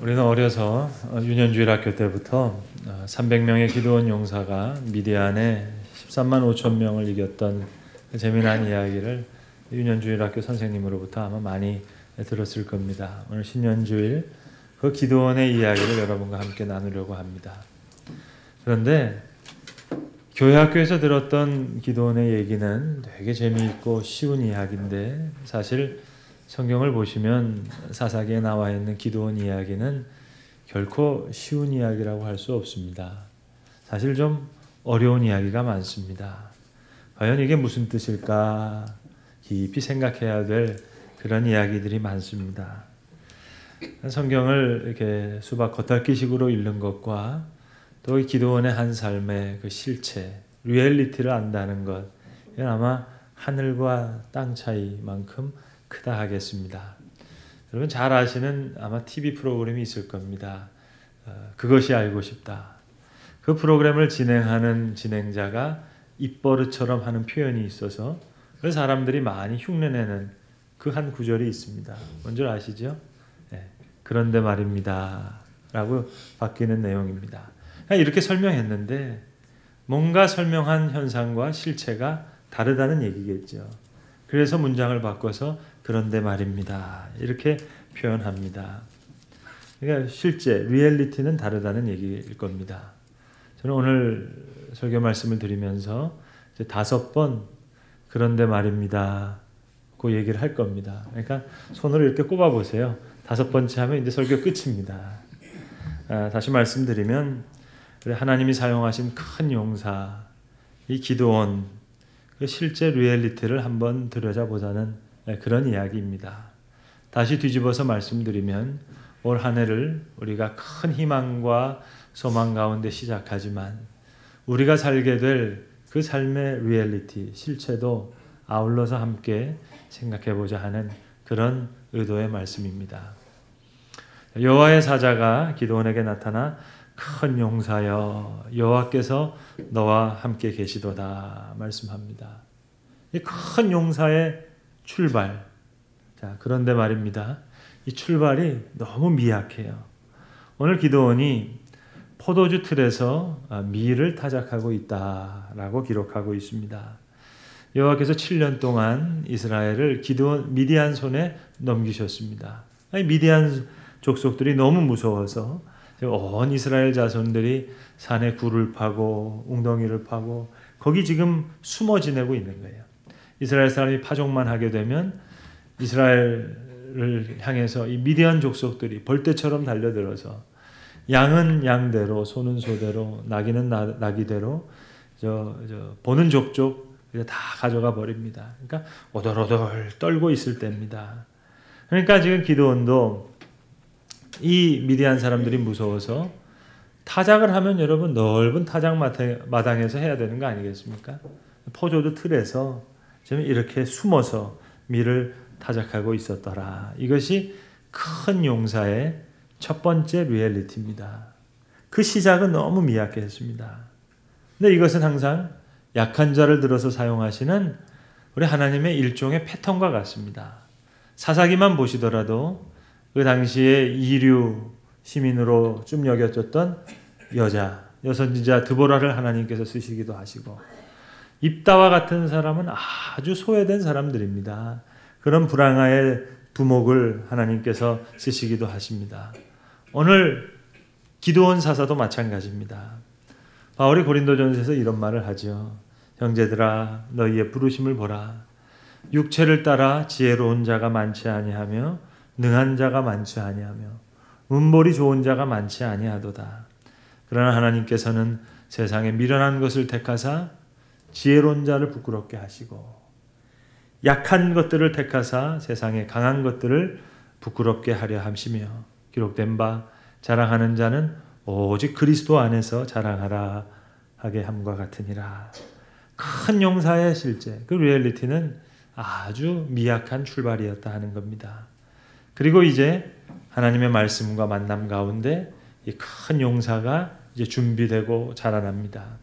우리는 어려서 유년주일 학교 때부터 300명의 기도원 용사가 미디안에 13만 5천 명을 이겼던 재미난 이야기를 유년주일 학교 선생님으로부터 아마 많이 들었을 겁니다. 오늘 신년주일 그 기도원의 이야기를 여러분과 함께 나누려고 합니다. 그런데 교회 학교에서 들었던 기도원의 얘기는 되게 재미있고 쉬운 이야기인데 사실 성경을 보시면 사사기에 나와 있는 기도원 이야기는 결코 쉬운 이야기라고 할 수 없습니다. 사실 좀 어려운 이야기가 많습니다. 과연 이게 무슨 뜻일까 깊이 생각해야 될 그런 이야기들이 많습니다. 성경을 이렇게 수박 겉핥기식으로 읽는 것과 또 이 기도원의 한 삶의 그 실체, 리얼리티를 안다는 것, 이건 아마 하늘과 땅 차이만큼 크다 하겠습니다. 여러분 잘 아시는 아마 TV 프로그램이 있을 겁니다. 그것이 알고 싶다. 그 프로그램을 진행하는 진행자가 입버릇처럼 하는 표현이 있어서 그 사람들이 많이 흉내내는 그 한 구절이 있습니다. 뭔지 아시죠? 네. 그런데 말입니다. 라고 바뀌는 내용입니다. 이렇게 설명했는데 뭔가 설명한 현상과 실체가 다르다는 얘기겠죠. 그래서 문장을 바꿔서 그런데 말입니다. 이렇게 표현합니다. 그러니까 실제, 리얼리티는 다르다는 얘기일 겁니다. 저는 오늘 설교 말씀을 드리면서 이제 5번 그런데 말입니다. 그 얘기를 할 겁니다. 그러니까 손으로 이렇게 꼽아보세요. 5번째 하면 이제 설교 끝입니다. 다시 말씀드리면 하나님이 사용하신 큰 용사, 이 기도원, 그 실제 리얼리티를 한번 들여다보자는 그런 이야기입니다. 다시 뒤집어서 말씀드리면 올 한 해를 우리가 큰 희망과 소망 가운데 시작하지만 우리가 살게 될 그 삶의 리얼리티, 실체도 아울러서 함께 생각해보자 하는 그런 의도의 말씀입니다. 여호와의 사자가 기도원에게 나타나 큰 용사여 여호와께서 너와 함께 계시도다 말씀합니다. 이 큰 용사의 출발. 자, 그런데 말입니다. 이 출발이 너무 미약해요. 오늘 기도원이 포도주 틀에서 밀을 타작하고 있다라고 기록하고 있습니다. 여호와께서 7년 동안 이스라엘을 미디안 손에 넘기셨습니다. 미디안 족속들이 너무 무서워서 온 이스라엘 자손들이 산에 굴을 파고 웅덩이를 파고 거기 지금 숨어 지내고 있는 거예요. 이스라엘 사람이 파종만 하게 되면 이스라엘을 향해서 이 미디안 족속들이 벌떼처럼 달려들어서 양은 양대로, 소는 소대로, 나귀는 나귀대로 보는 족족 다 가져가 버립니다. 그러니까 오돌오돌 떨고 있을 때입니다. 그러니까 지금 기드온도 이 미디안 사람들이 무서워서 타작을 하면 여러분 넓은 타작 마당에서 해야 되는 거 아니겠습니까? 포도주 틀에서 지금 이렇게 숨어서 밀을 타작하고 있었더라. 이것이 큰 용사의 첫 번째 리얼리티입니다. 그 시작은 너무 미약했습니다. 근데 이것은 항상 약한 자를 들어서 사용하시는 우리 하나님의 일종의 패턴과 같습니다. 사사기만 보시더라도 그 당시에 이류 시민으로 좀 여겨졌던 여선지자 드보라를 하나님께서 쓰시기도 하시고 입다와 같은 사람은 아주 소외된 사람들입니다. 그런 불황아의 두목을 하나님께서 쓰시기도 하십니다. 오늘 기드온 사사도 마찬가지입니다. 바울이 고린도전서에서 이런 말을 하죠. 형제들아 너희의 부르심을 보라. 육체를 따라 지혜로운 자가 많지 아니하며 능한 자가 많지 아니하며 문벌이 좋은 자가 많지 아니하도다. 그러나 하나님께서는 세상에 미련한 것을 택하사 지혜로운 자를 부끄럽게 하시고 약한 것들을 택하사 세상에 강한 것들을 부끄럽게 하려 하시며 기록된 바 자랑하는 자는 오직 그리스도 안에서 자랑하라 하게 함과 같으니라. 큰 용사의 실제, 그 리얼리티는 아주 미약한 출발이었다 하는 겁니다. 그리고 이제 하나님의 말씀과 만남 가운데 이 큰 용사가 이제 준비되고 자라납니다.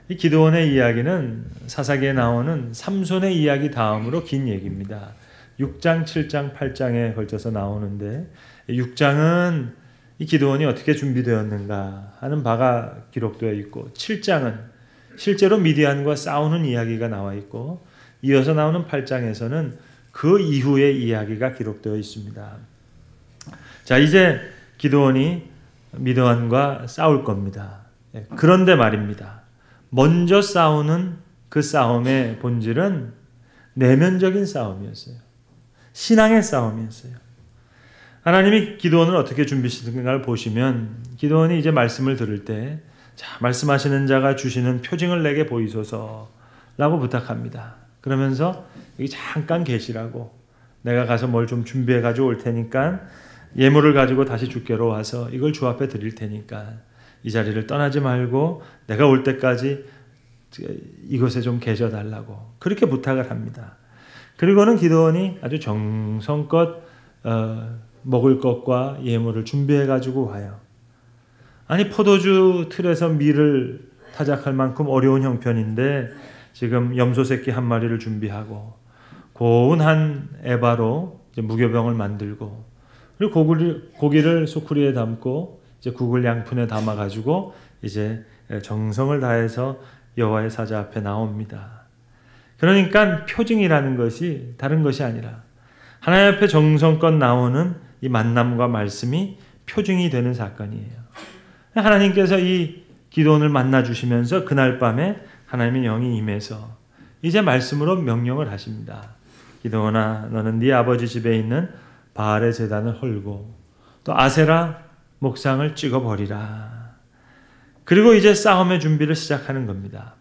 이 기드온의 이야기는 사사기에 나오는 삼손의 이야기 다음으로 긴 얘기입니다. 6장, 7장, 8장에 걸쳐서 나오는데 6장은 이 기드온이 어떻게 준비되었는가 하는 바가 기록되어 있고 7장은 실제로 미디안과 싸우는 이야기가 나와 있고 이어서 나오는 8장에서는 그 이후의 이야기가 기록되어 있습니다. 자, 이제 기드온이 미디안과 싸울 겁니다. 그런데 말입니다. 먼저 싸우는 그 싸움의 본질은 내면적인 싸움이었어요. 신앙의 싸움이었어요. 하나님이 기드온을 어떻게 준비시키는가를 보시면 기드온이 이제 말씀을 들을 때 자, 말씀하시는 자가 주시는 표징을 내게 보이소서 라고 부탁합니다. 그러면서 여기 잠깐 계시라고 내가 가서 뭘 좀 준비해 가지고 올 테니까 예물을 가지고 다시 주께로 와서 이걸 주 앞에 드릴 테니까 이 자리를 떠나지 말고 내가 올 때까지 이곳에 좀 계셔 달라고 그렇게 부탁을 합니다. 그리고는 기드온이 아주 정성껏 먹을 것과 예물을 준비해 가지고 와요. 아니 포도주 틀에서 밀을 타작할 만큼 어려운 형편인데 지금 염소 새끼 한 마리를 준비하고 고운 한 에바로 이제 무교병을 만들고 그리고 고기를 소쿠리에 담고 이제 국을 양푼에 담아 가지고 이제 정성을 다해서 여호와의 사자 앞에 나옵니다. 그러니까 표징이라는 것이 다른 것이 아니라 하나님 앞에 정성껏 나오는 이 만남과 말씀이 표징이 되는 사건이에요. 하나님께서 이 기드온을 만나 주시면서 그날 밤에 하나님의 영이 임해서 이제 말씀으로 명령을 하십니다. 기드온아, 너는 네 아버지 집에 있는 바알의 제단을 헐고 또 아세라 목상을 찍어버리라. 그리고 이제 싸움의 준비를 시작하는 겁니다.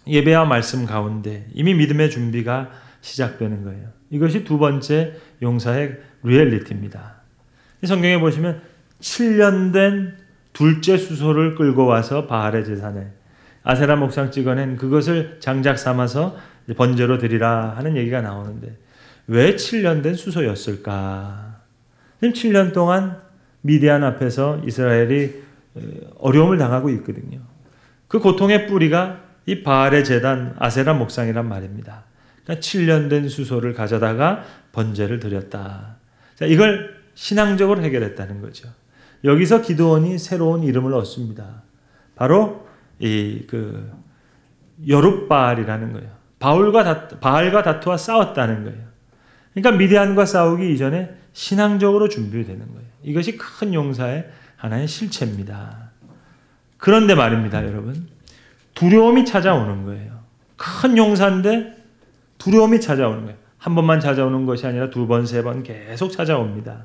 예배와 말씀 가운데 이미 믿음의 준비가 시작되는 거예요. 이것이 두 번째 용사의 리얼리티입니다. 성경에 보시면 7년 된 둘째 수소를 끌고 와서 바알의 제단에 아세라 목상 찍어낸 그것을 장작 삼아서 번제로 드리라 하는 얘기가 나오는데 왜 7년 된 수소였을까? 지금 7년 동안 미디안 앞에서 이스라엘이 어려움을 당하고 있거든요. 그 고통의 뿌리가 이 바알의 제단 아세라 목상이란 말입니다. 그러니까 7년 된 수소를 가져다가 번제를 드렸다. 자, 이걸 신앙적으로 해결했다는 거죠. 여기서 기드온이 새로운 이름을 얻습니다. 바로 여룹바알이라는 거예요. 바알과 다투와 싸웠다는 거예요. 그러니까 미디안과 싸우기 이전에 신앙적으로 준비되는 거예요. 이것이 큰 용사의 하나의 실체입니다. 그런데 말입니다, 여러분. 두려움이 찾아오는 거예요. 큰 용사인데 두려움이 찾아오는 거예요. 한 번만 찾아오는 것이 아니라 두 번, 세 번 계속 찾아옵니다.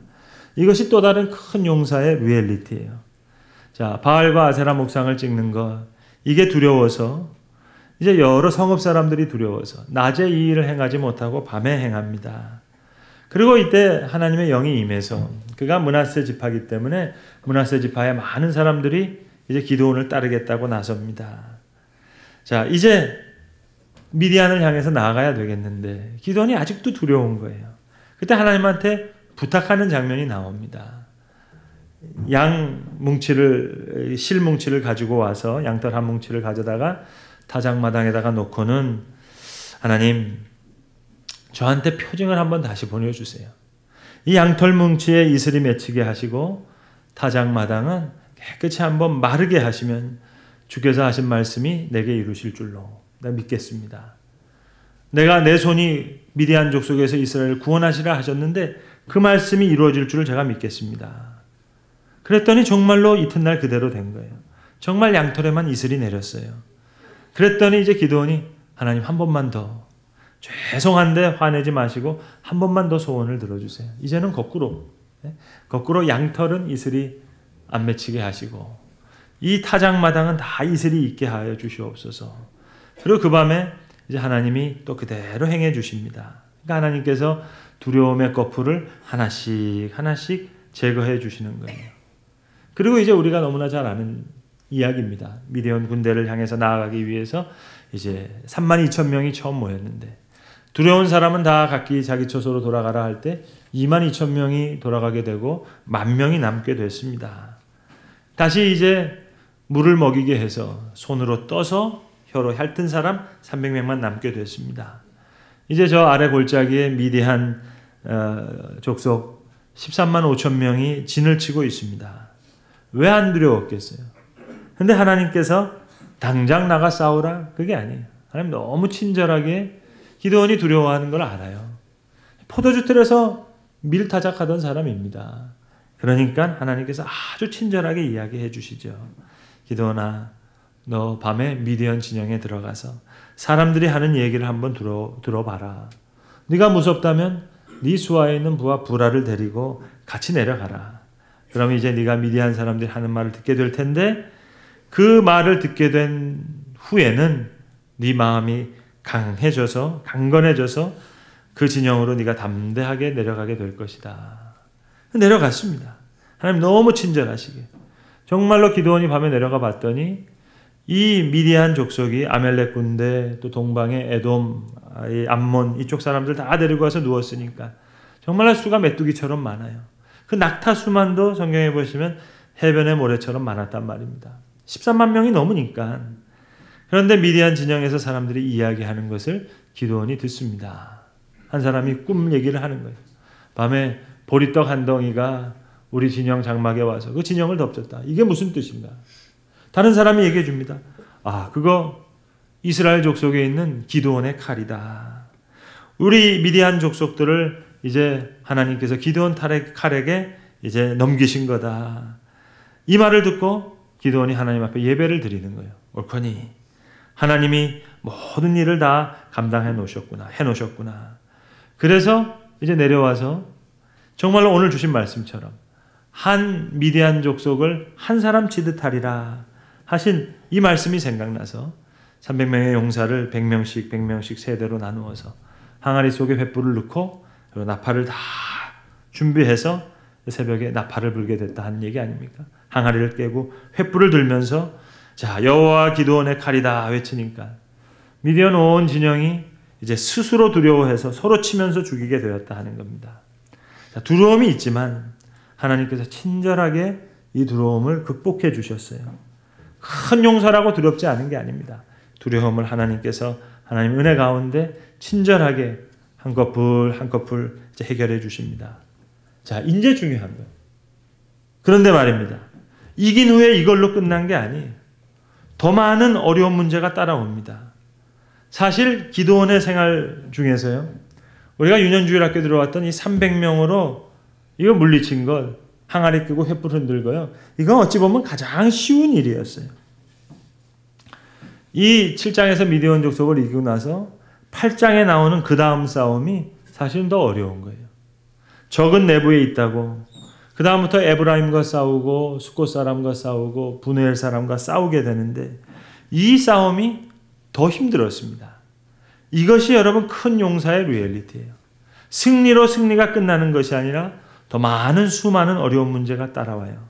이것이 또 다른 큰 용사의 리얼리티예요. 자, 바알과 아세라 목상을 찍는 것, 이게 두려워서 이제 여러 성읍 사람들이 두려워서 낮에 이 일을 행하지 못하고 밤에 행합니다. 그리고 이때 하나님의 영이 임해서 그가 므낫세 지파이기 때문에 므낫세 지파의 많은 사람들이 이제 기드온을 따르겠다고 나섭니다. 자, 이제 미디안을 향해서 나아가야 되겠는데 기드온이 아직도 두려운 거예요. 그때 하나님한테 부탁하는 장면이 나옵니다. 실 뭉치를 가지고 와서 양털 한 뭉치를 가져다가 타작마당에다가 놓고는 하나님, 저한테 표징을 한번 다시 보내주세요. 이 양털 뭉치에 이슬이 맺히게 하시고 타작마당은 깨끗이 한번 마르게 하시면 주께서 하신 말씀이 내게 이루실 줄로 내가 믿겠습니다. 내가 내 손이 미디안 족속에서 이스라엘을 구원하시라 하셨는데 그 말씀이 이루어질 줄을 제가 믿겠습니다. 그랬더니 정말로 이튿날 그대로 된 거예요. 정말 양털에만 이슬이 내렸어요. 그랬더니 이제 기드온이 하나님 한 번만 더 죄송한데 화내지 마시고 한 번만 더 소원을 들어주세요. 이제는 거꾸로 양털은 이슬이 안 맺히게 하시고 이 타작마당은 다 이슬이 있게 하여 주시옵소서. 그리고 그 밤에 이제 하나님이 또 그대로 행해 주십니다. 그러니까 하나님께서 두려움의 거풀을 하나씩 제거해 주시는 거예요. 그리고 이제 우리가 너무나 잘 아는 이야기입니다. 미디안 군대를 향해서 나아가기 위해서 이제 32,000명이 처음 모였는데 두려운 사람은 다 각기 자기 처소로 돌아가라 할 때 22,000명이 돌아가게 되고 10,000명이 남게 됐습니다. 다시 이제 물을 먹이게 해서 손으로 떠서 혀로 핥은 사람 300명만 남게 됐습니다. 이제 저 아래 골짜기에 미디안 족속 13만 5천 명이 진을 치고 있습니다. 왜 안 두려웠겠어요? 근데 하나님께서 당장 나가 싸우라? 그게 아니에요. 하나님 너무 친절하게 기드온이 두려워하는 걸 알아요. 포도주 틀에서 밀타작하던 사람입니다. 그러니까 하나님께서 아주 친절하게 이야기해 주시죠. 기드온아, 너 밤에 미디안 진영에 들어가서 사람들이 하는 얘기를 한번 들어봐라. 네가 무섭다면 네 수하에 있는 부하 부라를 데리고 같이 내려가라. 그러면 이제 네가 미디안 사람들이 하는 말을 듣게 될 텐데 그 말을 듣게 된 후에는 네 마음이 강건해져서 그 진영으로 네가 담대하게 내려가게 될 것이다. 내려갔습니다. 하나님 너무 친절하시게. 정말로 기드온이 밤에 내려가 봤더니 이 미디안 족속이 아멜렉 군대, 또 동방의 에돔, 암몬 이쪽 사람들 다 데리고 와서 누웠으니까 정말 수가 메뚜기처럼 많아요. 그 낙타수만도 성경에 보시면 해변의 모래처럼 많았단 말입니다. 13만 명이 넘으니까. 그런데 미디안 진영에서 사람들이 이야기하는 것을 기드온이 듣습니다. 한 사람이 꿈 얘기를 하는 거예요. 밤에 보리떡 한 덩이가 우리 진영 장막에 와서 그 진영을 덮쳤다. 이게 무슨 뜻인가? 다른 사람이 얘기해 줍니다. 그거 이스라엘 족속에 있는 기드온의 칼이다. 우리 미디안 족속들을 이제 하나님께서 기드온 칼에게 이제 넘기신 거다. 이 말을 듣고 기드온이 하나님 앞에 예배를 드리는 거예요. 옳거니 하나님이 모든 일을 다 감당해 놓으셨구나. 그래서 이제 내려와서 정말로 오늘 주신 말씀처럼 한 미디안 족속을 한 사람 치듯 하리라 하신 이 말씀이 생각나서 300명의 용사를 100명씩 세대로 나누어서 항아리 속에 횃불을 넣고 그리고 나팔을 다 준비해서 새벽에 나팔을 불게 됐다 한 얘기 아닙니까? 항아리를 깨고 횃불을 들면서 자, 여호와 기드온의 칼이다 외치니까 미디안 온 진영이 이제 스스로 두려워해서 서로 치면서 죽이게 되었다 하는 겁니다. 자, 두려움이 있지만 하나님께서 친절하게 이 두려움을 극복해 주셨어요. 큰 용사라고 두렵지 않은 게 아닙니다. 두려움을 하나님께서 하나님 은혜 가운데 친절하게 한 커플 이제 해결해 주십니다. 자, 이제 중요한 거예요. 그런데 말입니다. 이긴 후에 이걸로 끝난 게 아니에요. 더 많은 어려운 문제가 따라옵니다. 사실 기드온의 생활 중에서요. 우리가 유년주일학교 들어왔던 이 300명으로 이거 물리친 것, 항아리 끄고 횃불 흔들고요. 이건 어찌 보면 가장 쉬운 일이었어요. 이 7장에서 미디안 족속을 이기고 나서 8장에 나오는 그 다음 싸움이 사실은 더 어려운 거예요. 적은 내부에 있다고 그 다음부터 에브라임과 싸우고 숫곳 사람과 싸우고 분우엘 사람과 싸우게 되는데 이 싸움이 더 힘들었습니다. 이것이 여러분 큰 용사의 리얼리티예요. 승리가 끝나는 것이 아니라 더 수많은 어려운 문제가 따라와요.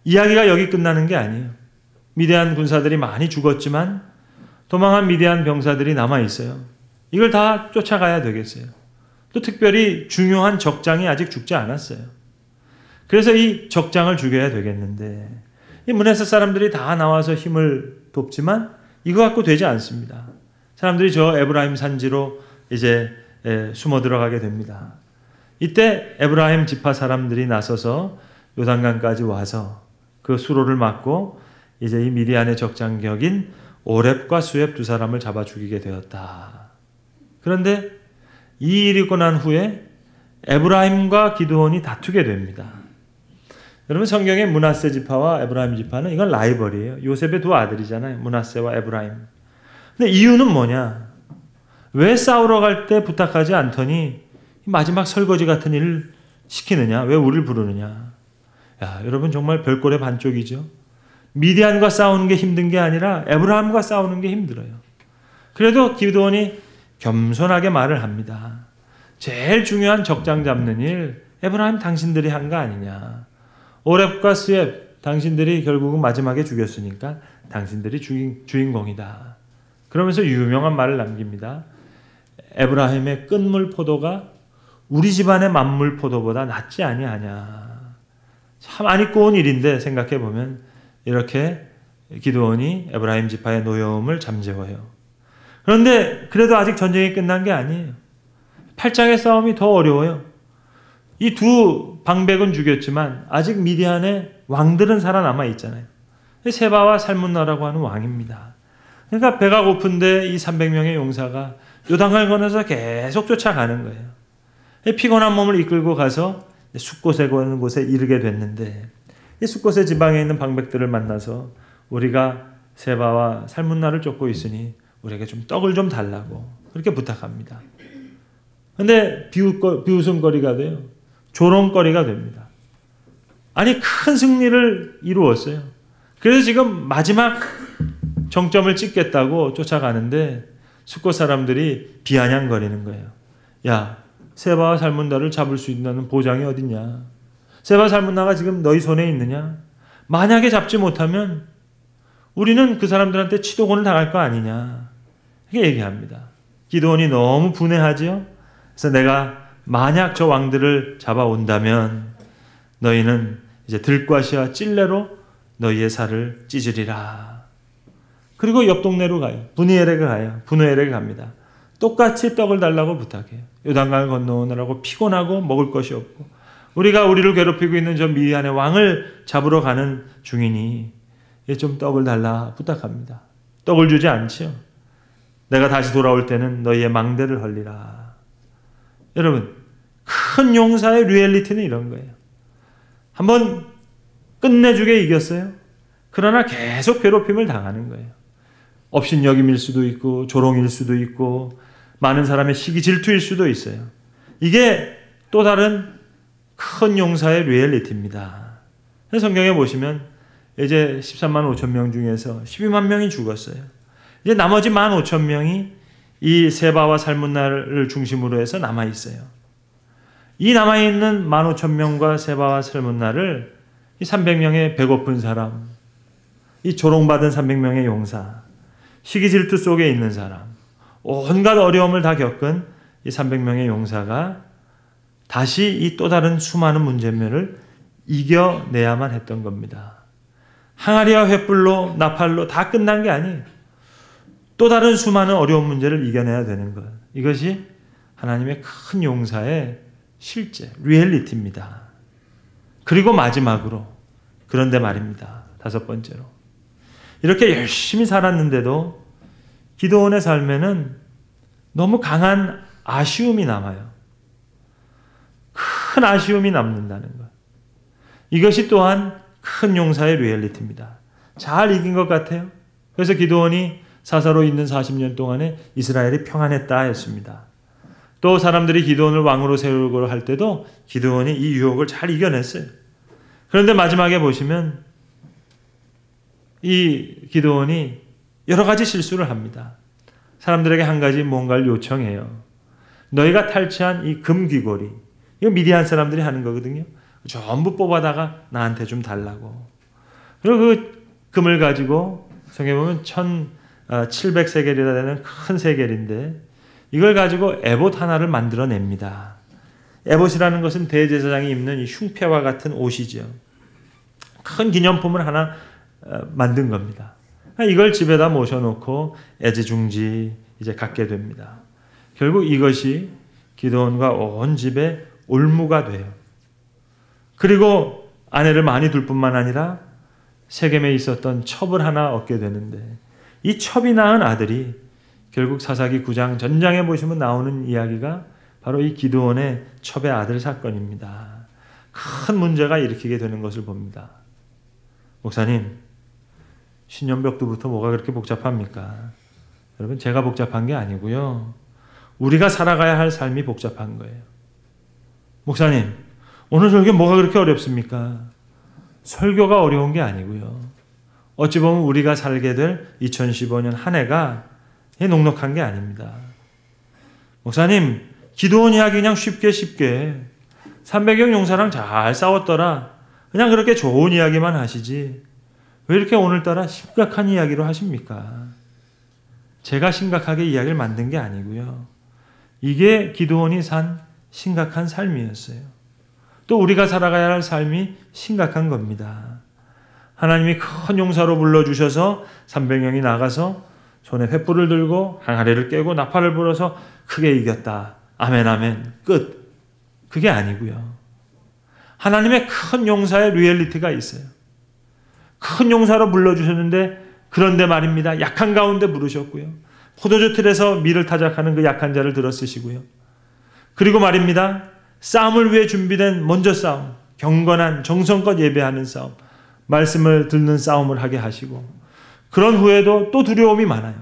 이야기가 여기 끝나는 게 아니에요. 미디안 군사들이 많이 죽었지만 도망한 미디안 병사들이 남아 있어요. 이걸 다 쫓아가야 되겠어요. 또 특별히 중요한 적장이 아직 죽지 않았어요. 그래서 이 적장을 죽여야 되겠는데 이 문에서 사람들이 다 나와서 힘을 돕지만 이거 갖고 되지 않습니다. 사람들이 저 에브라임 산지로 이제 숨어 들어가게 됩니다. 이때 에브라임 지파 사람들이 나서서 요단강까지 와서 그 수로를 막고 이제 이 미디안의 적장격인 오렙과 수렙 두 사람을 잡아 죽이게 되었다. 그런데 이 일이 있고 난 후에 에브라임과 기드온이 다투게 됩니다. 여러분 성경의 므낫세 지파와 에브라임 지파는 이건 라이벌이에요. 요셉의 두 아들이잖아요. 므낫세와 에브라임. 근데 이유는 뭐냐? 왜 싸우러 갈 때 부탁하지 않더니 마지막 설거지 같은 일을 시키느냐? 왜 우리를 부르느냐? 야, 여러분 정말 별꼴의 반쪽이죠. 미디안과 싸우는 게 힘든 게 아니라 에브라임과 싸우는 게 힘들어요. 그래도 기드온이 겸손하게 말을 합니다. 제일 중요한 적장 잡는 일 에브라임 당신들이 한 거 아니냐. 오렙과 스웹 당신들이 결국은 마지막에 죽였으니까 당신들이 주인공이다. 그러면서 유명한 말을 남깁니다. 에브라임의 끝물 포도가 우리 집안의 만물 포도보다 낫지 아니하냐. 참 안 있고 온 일인데 생각해 보면 이렇게 기드온이 에브라임 지파의 노여움을 잠재워요. 그런데 그래도 아직 전쟁이 끝난 게 아니에요. 8장의 싸움이 더 어려워요. 이 두 방백은 죽였지만 아직 미디안의 왕들은 살아남아 있잖아요. 세바와 살문나라고 하는 왕입니다. 그러니까 배가 고픈데 이 300명의 용사가 요단강을 건너서 계속 쫓아가는 거예요. 피곤한 몸을 이끌고 가서 숫곳에 거는 곳에 이르게 됐는데, 이 숫곳의 지방에 있는 방백들을 만나서 우리가 세바와 살문나를 쫓고 있으니 우리에게 좀 떡을 좀 달라고 그렇게 부탁합니다. 근데 비웃음거리가 돼요. 조롱거리가 됩니다. 아니, 큰 승리를 이루었어요. 그래서 지금 마지막 정점을 찍겠다고 쫓아가는데 숫곳 사람들이 비아냥거리는 거예요. 야, 세바와 살문나를 잡을 수 있는 보장이 어딨냐? 세바와 살문나가 지금 너희 손에 있느냐? 만약에 잡지 못하면 우리는 그 사람들한테 치도곤을 당할 거 아니냐? 이렇게 얘기합니다. 기드온이 너무 분해하지요? 그래서 내가 만약 저 왕들을 잡아온다면 너희는 이제 들과시와 찔레로 너희의 살을 찢으리라. 그리고 옆 동네로 가요. 분우엘에 갑니다. 똑같이 떡을 달라고 부탁해요. 요단강을 건너오느라고 피곤하고 먹을 것이 없고 우리가 우리를 괴롭히고 있는 저 미디안의 왕을 잡으러 가는 중이니 좀 떡을 달라 부탁합니다. 떡을 주지 않지요. 내가 다시 돌아올 때는 너희의 망대를 헐리라. 여러분, 큰 용사의 리얼리티는 이런 거예요. 한번 끝내주게 이겼어요. 그러나 계속 괴롭힘을 당하는 거예요. 업신여김일 수도 있고 조롱일 수도 있고 많은 사람의 시기 질투일 수도 있어요. 이게 또 다른 큰 용사의 리얼리티입니다. 성경에 보시면 이제 13만 5천 명 중에서 12만 명이 죽었어요. 이제 나머지 1만 5천 명이 이 세바와 살문나를 중심으로 해서 남아 있어요. 이 남아있는 1만 5천 명과 세바와 살문나를 이 300명의 배고픈 사람, 이 조롱받은 300명의 용사, 시기질투 속에 있는 사람, 온갖 어려움을 다 겪은 이 300명의 용사가 다시 이 또 다른 수많은 문제면을 이겨내야만 했던 겁니다. 항아리와 횃불로 나팔로 다 끝난 게 아니에요. 또 다른 수많은 어려운 문제를 이겨내야 되는 것. 이것이 하나님의 큰 용사의 실제, 리얼리티입니다. 그리고 마지막으로, 그런데 말입니다. 5번째로. 이렇게 열심히 살았는데도 기드온의 삶에는 너무 강한 아쉬움이 남아요. 큰 아쉬움이 남는다는 것. 이것이 또한 큰 용사의 리얼리티입니다. 잘 이긴 것 같아요. 그래서 기드온이 사사로 있는 40년 동안에 이스라엘이 평안했다 했습니다. 또 사람들이 기드온을 왕으로 세우려고 할 때도 기드온이 이 유혹을 잘 이겨냈어요. 그런데 마지막에 보시면 이 기드온이 여러 가지 실수를 합니다. 사람들에게 한 가지 뭔가를 요청해요. 너희가 탈취한 이 금귀고리, 이거 미디안 사람들이 하는 거거든요. 전부 뽑아다가 나한테 좀 달라고. 그리고 그 금을 가지고 성경에 보면 1700세겔이라 되는 큰 세겔인데 이걸 가지고 에봇 하나를 만들어냅니다. 에봇이라는 것은 대제사장이 입는 이 흉패와 같은 옷이죠. 큰 기념품을 하나 만든 겁니다. 이걸 집에다 모셔놓고 애지중지 이제 갖게 됩니다. 결국 이것이 기드온과 온 집의 올무가 돼요. 그리고 아내를 많이 둘 뿐만 아니라 세겜에 있었던 첩을 하나 얻게 되는데 이 첩이 낳은 아들이 결국 사사기 9장 전장에 보시면 나오는 이야기가 바로 이 기드온의 첩의 아들 사건입니다. 큰 문제가 일으키게 되는 것을 봅니다. 목사님, 신년벽두부터 뭐가 그렇게 복잡합니까? 여러분, 제가 복잡한 게 아니고요. 우리가 살아가야 할 삶이 복잡한 거예요. 목사님, 오늘 설교 뭐가 그렇게 어렵습니까? 설교가 어려운 게 아니고요. 어찌 보면 우리가 살게 될 2015년 한 해가 녹록한 게 아닙니다. 목사님, 기드온 이야기 그냥 쉽게 300명 용사랑 잘 싸웠더라. 그냥 그렇게 좋은 이야기만 하시지. 왜 이렇게 오늘따라 심각한 이야기로 하십니까? 제가 심각하게 이야기를 만든 게 아니고요. 이게 기드온이 산 심각한 삶이었어요. 또 우리가 살아가야 할 삶이 심각한 겁니다. 하나님이 큰 용사로 불러주셔서 300명이 나가서 손에 횃불을 들고 항아리를 깨고 나팔을 불어서 크게 이겼다. 아멘 아멘. 끝. 그게 아니고요. 하나님의 큰 용사의 리얼리티가 있어요. 큰 용사로 불러주셨는데 그런데 말입니다. 약한 가운데 부르셨고요. 포도주 틀에서 밀을 타작하는 그 약한 자를 들어 쓰시고요. 그리고 말입니다. 싸움을 위해 준비된 먼저 싸움, 경건한 정성껏 예배하는 싸움, 말씀을 듣는 싸움을 하게 하시고 그런 후에도 또 두려움이 많아요.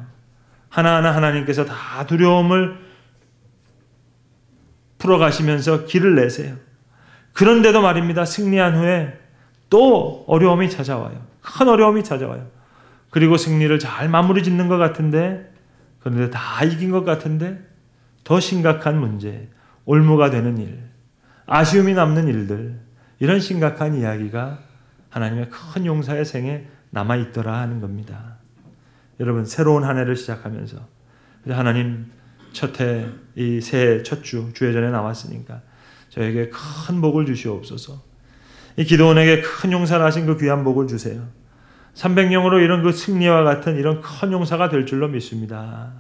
하나하나 하나님께서 다 두려움을 풀어가시면서 길을 내세요. 그런데도 말입니다. 승리한 후에 또 어려움이 찾아와요. 큰 어려움이 찾아와요. 그리고 승리를 잘 마무리 짓는 것 같은데 그런데 다 이긴 것 같은데 더 심각한 문제, 올무가 되는 일, 아쉬움이 남는 일들 이런 심각한 이야기가 하나님의 큰 용사의 생에 남아있더라 하는 겁니다. 여러분 새로운 한 해를 시작하면서 하나님 첫 해, 이 새해 첫 주, 주의 전에 나왔으니까 저에게 큰 복을 주시옵소서. 이 기도원에게 큰 용사를 하신 그 귀한 복을 주세요. 300명으로 이런 그 승리와 같은 이런 큰 용사가 될 줄로 믿습니다.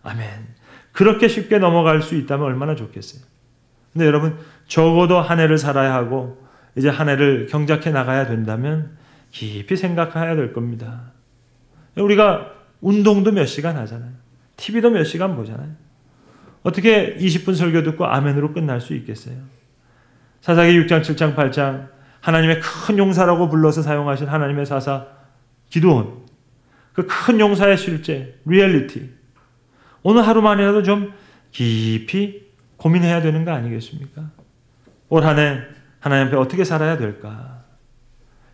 아멘. 그렇게 쉽게 넘어갈 수 있다면 얼마나 좋겠어요. 근데 여러분 적어도 한 해를 살아야 하고 이제 한 해를 경작해 나가야 된다면 깊이 생각해야 될 겁니다. 우리가 운동도 몇 시간 하잖아요. TV도 몇 시간 보잖아요. 어떻게 20분 설교 듣고 아멘으로 끝날 수 있겠어요? 사사기 6장, 7장, 8장 하나님의 큰 용사라고 불러서 사용하신 하나님의 사사 기드온, 그 큰 용사의 실제, 리얼리티 오늘 하루만이라도 좀 깊이 고민해야 되는 거 아니겠습니까? 올 한 해 하나님 앞에 어떻게 살아야 될까?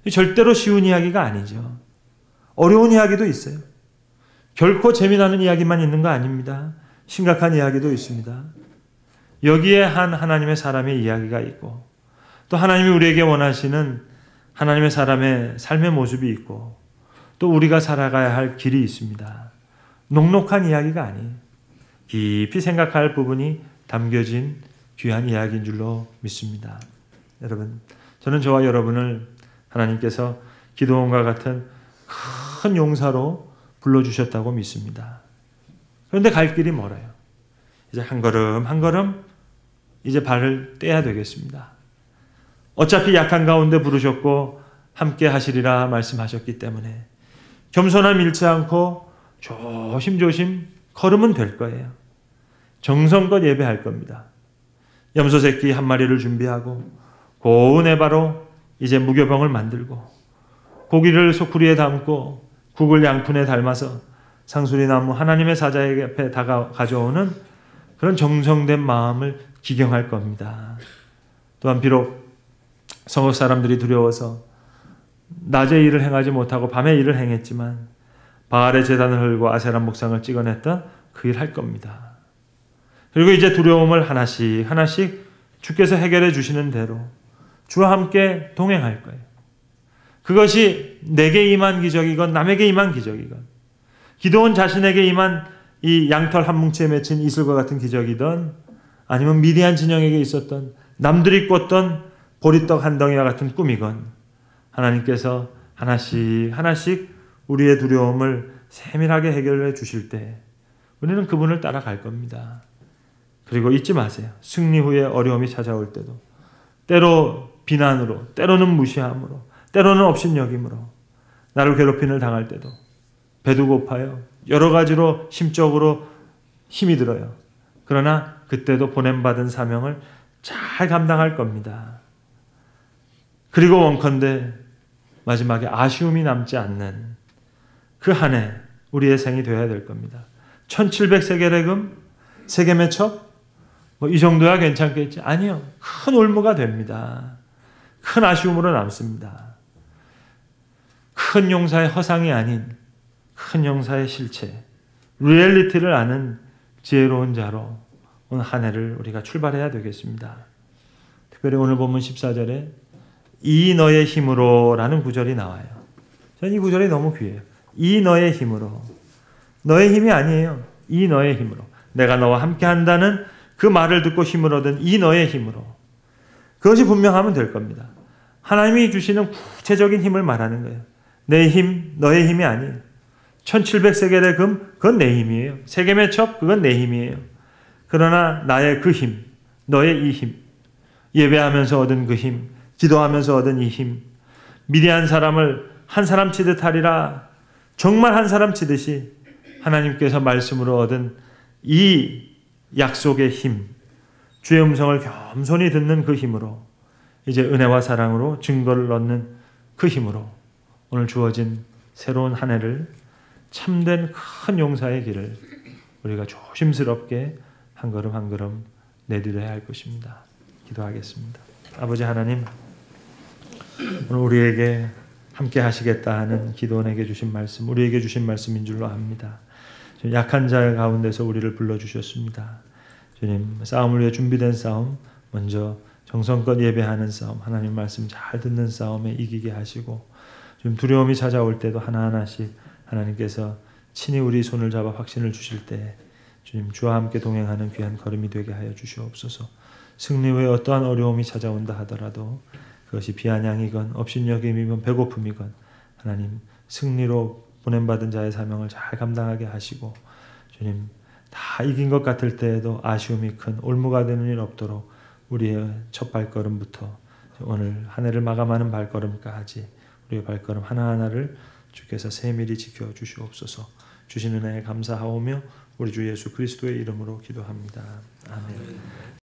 절대로 쉬운 이야기가 아니죠. 어려운 이야기도 있어요. 결코 재미나는 이야기만 있는 거 아닙니다. 심각한 이야기도 있습니다. 여기에 한 하나님의 사람의 이야기가 있고 또 하나님이 우리에게 원하시는 하나님의 사람의 삶의 모습이 있고 또 우리가 살아가야 할 길이 있습니다. 녹록한 이야기가 아니에요. 깊이 생각할 부분이 담겨진 귀한 이야기인 줄로 믿습니다. 여러분, 저는 저와 여러분을 하나님께서 기드온과 같은 큰 용사로 불러주셨다고 믿습니다. 그런데 갈 길이 멀어요. 이제 한 걸음 한 걸음 이제 발을 떼야 되겠습니다. 어차피 약한 가운데 부르셨고 함께 하시리라 말씀하셨기 때문에 겸손함 잃지 않고 조심조심 걸으면 될 거예요. 정성껏 예배할 겁니다. 염소 새끼 한 마리를 준비하고 고운 에바로 이제 무교병을 만들고 고기를 소쿠리에 담고 국을 양푼에 담아서 상수리나무 하나님의 사자에게 앞에 가져오는 그런 정성된 마음을 기경할 겁니다. 또한 비록 성읍 사람들이 두려워서 낮에 일을 행하지 못하고 밤에 일을 행했지만 바알의 제단을 헐고 아세라 목상을 찍어냈던 그 일 할 겁니다. 그리고 이제 두려움을 하나씩 하나씩 주께서 해결해 주시는 대로 주와 함께 동행할 거예요. 그것이 내게 임한 기적이건 남에게 임한 기적이건 기드온 자신에게 임한 이 양털 한 뭉치에 맺힌 이슬과 같은 기적이든 아니면 미디안 진영에게 있었던 남들이 꿨던 보리떡 한 덩이와 같은 꿈이건 하나님께서 하나씩 하나씩 우리의 두려움을 세밀하게 해결해 주실 때 우리는 그분을 따라갈 겁니다. 그리고 잊지 마세요. 승리 후에 어려움이 찾아올 때도 때로 비난으로, 때로는 무시함으로, 때로는 업신여김으로 나를 괴롭힘을 당할 때도 배도 고파요. 여러 가지로 심적으로 힘이 들어요. 그러나 그때도 보냄받은 사명을 잘 감당할 겁니다. 그리고 원컨대 마지막에 아쉬움이 남지 않는 그 한 해 우리의 생이 되어야 될 겁니다. 1700세겔의 세계 매첩? 이 정도야 괜찮겠지? 아니요. 큰 올무가 됩니다. 큰 아쉬움으로 남습니다. 큰 용사의 허상이 아닌 큰 용사의 실체, 리얼리티를 아는 지혜로운 자로 오늘 한 해를 우리가 출발해야 되겠습니다. 특별히 오늘 본문 14절에 이 너의 힘으로 라는 구절이 나와요. 저는 이 구절이 너무 귀해요. 이 너의 힘으로. 너의 힘이 아니에요. 이 너의 힘으로. 내가 너와 함께 한다는 그 말을 듣고 힘을 얻은 이 너의 힘으로. 그것이 분명하면 될 겁니다. 하나님이 주시는 구체적인 힘을 말하는 거예요. 내 힘, 너의 힘이 아니에요. 1700세겔의 금, 그건 내 힘이에요. 세겜의 첩, 그건 내 힘이에요. 그러나 나의 그 힘, 너의 이 힘, 예배하면서 얻은 그 힘, 기도하면서 얻은 이 힘, 미디안 사람을 한 사람 치듯 하리라, 정말 한 사람 치듯이 하나님께서 말씀으로 얻은 이 약속의 힘, 주의 음성을 겸손히 듣는 그 힘으로, 이제 은혜와 사랑으로 증거를 얻는 그 힘으로 오늘 주어진 새로운 한 해를 참된 큰 용사의 길을 우리가 조심스럽게 한 걸음 한 걸음 내디뎌야 할 것입니다. 기도하겠습니다. 아버지 하나님, 오늘 우리에게 함께 하시겠다 하는 기도원에게 주신 말씀, 우리에게 주신 말씀인 줄로 압니다. 약한 자 가운데서 우리를 불러주셨습니다. 주님, 싸움을 위해 준비된 싸움, 먼저 정성껏 예배하는 싸움, 하나님 말씀 잘 듣는 싸움에 이기게 하시고, 좀 두려움이 찾아올 때도 하나하나씩 하나님께서 친히 우리 손을 잡아 확신을 주실 때 주님, 주와 함께 동행하는 귀한 걸음이 되게 하여 주시옵소서. 승리 후에 어떠한 어려움이 찾아온다 하더라도 그것이 비아냥이건 업신여김이건 배고픔이건 하나님 승리로 보냄받은 자의 사명을 잘 감당하게 하시고, 주님, 다 이긴 것 같을 때에도 아쉬움이 큰 올무가 되는 일 없도록 우리의 첫 발걸음부터 오늘 한 해를 마감하는 발걸음까지 우리의 발걸음 하나하나를 주께서 세밀히 지켜주시옵소서. 주신 은혜에 감사하오며 우리 주 예수 그리스도의 이름으로 기도합니다. 아멘.